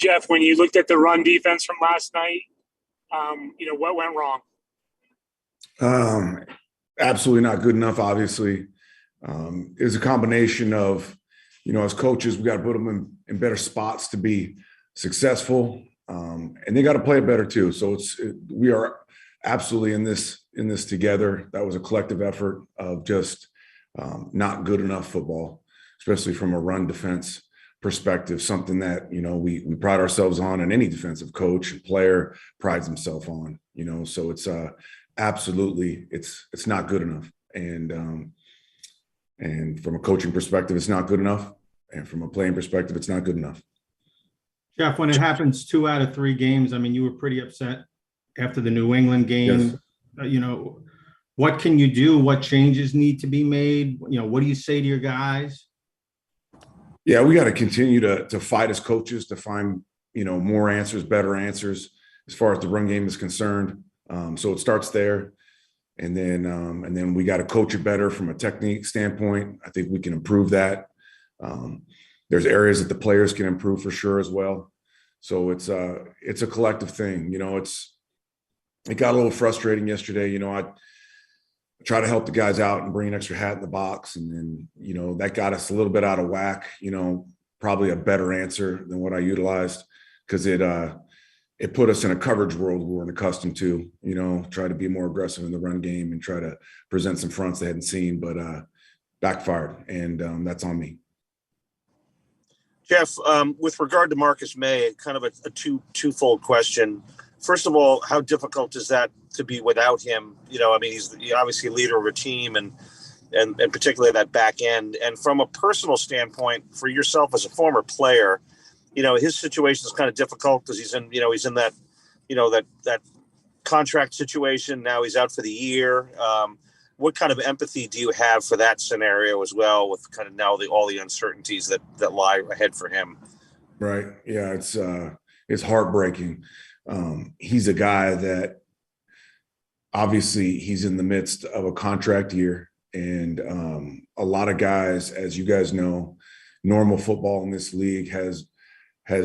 Jeff, when you looked at the run defense from last night, what went wrong? Absolutely not good enough, obviously. It was a combination of, as coaches, we got to put them in better spots to be successful. And they got to play it better too. So we are absolutely in this together. That was a collective effort of just not good enough football, especially from a run defense perspective, something that, we pride ourselves on, and any defensive coach and player prides himself on, so it's absolutely, it's not good enough. And from a coaching perspective, it's not good enough. And from a playing perspective, it's not good enough. Jeff, when it happens 2 out of 3 games, I mean, you were pretty upset after the New England game. Yes. What can you do? What changes need to be made? What do you say to your guys? Yeah, we got to continue to fight as coaches to find, more answers, better answers as far as the run game is concerned. So it starts there. And then we got to coach it better from a technique standpoint. I think we can improve that. There's areas that the players can improve for sure as well. So it's a collective thing. It got a little frustrating yesterday. I try to help the guys out and bring an extra hat in the box. And then, that got us a little bit out of whack, probably a better answer than what I utilized, because it put us in a coverage world we weren't accustomed to, try to be more aggressive in the run game and try to present some fronts they hadn't seen, but backfired. And that's on me. Jeff, with regard to Marcus May, kind of a twofold question. First of all, how difficult is that to be without him? He's obviously a leader of a team and particularly that back end. And from a personal standpoint, for yourself as a former player, his situation is kind of difficult because he's in that, that contract situation. Now he's out for the year. What kind of empathy do you have for that scenario as well, with kind of now all the uncertainties that lie ahead for him? Right. Yeah, it's heartbreaking. He's a guy that obviously he's in the midst of a contract year, and a lot of guys, as you guys know, normal football in this league has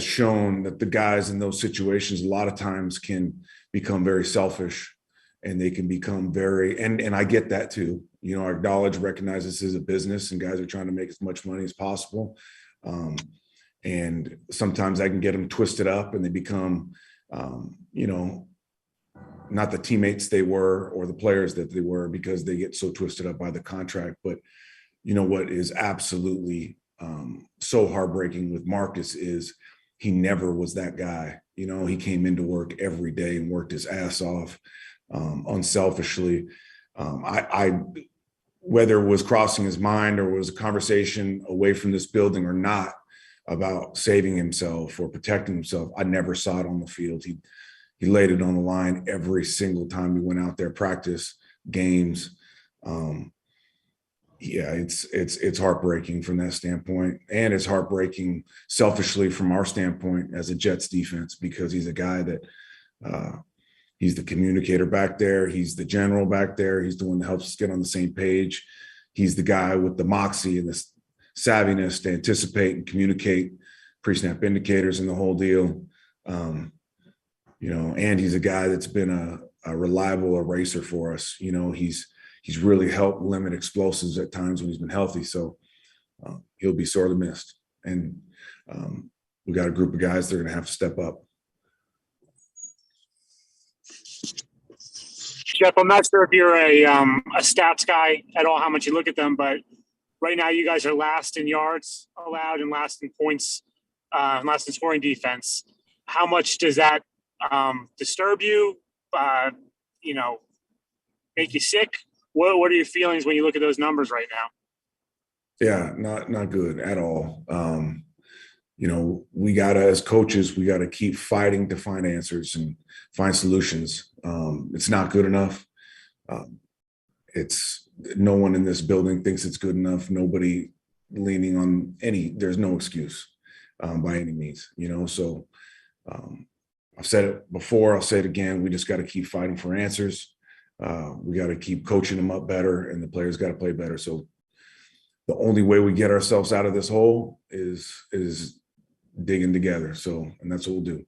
shown that the guys in those situations a lot of times can become very selfish, and they can become very, and I get that too. I acknowledge, recognize this is a business and guys are trying to make as much money as possible. And sometimes I can get them twisted up and they become, not the teammates they were or the players that they were, because they get so twisted up by the contract. But what is absolutely so heartbreaking with Marcus is he never was that guy. He came into work every day and worked his ass off, unselfishly. I whether it was crossing his mind or was a conversation away from this building or not about saving himself or protecting himself, I never saw it on the field. He laid it on the line every single time we went out there, practice, games. Yeah, it's heartbreaking from that standpoint. And it's heartbreaking selfishly from our standpoint as a Jets defense, because he's a guy that he's the communicator back there. He's the general back there. He's the one that helps us get on the same page. He's the guy with the moxie and the savviness to anticipate and communicate pre-snap indicators and the whole deal. And he's a guy that's been a reliable eraser for us. He's really helped limit explosives at times when he's been healthy. So he'll be sorely missed. And we got a group of guys that are going to have to step up. Jeff, I'm not sure if you're a stats guy at all, how much you look at them, but right now you guys are last in yards allowed and last in points, last in scoring defense. How much does that disturb you? Make you sick? What are your feelings when you look at those numbers right now? Yeah, not good at all. We gotta, as coaches, we gotta keep fighting to find answers and find solutions. It's not good enough. It's no one in this building thinks it's good enough. Nobody leaning on there's no excuse by any means, so I've said it before, I'll say it again. We just got to keep fighting for answers. We got to keep coaching them up better, and the players got to play better. So the only way we get ourselves out of this hole is digging together. So, and that's what we'll do.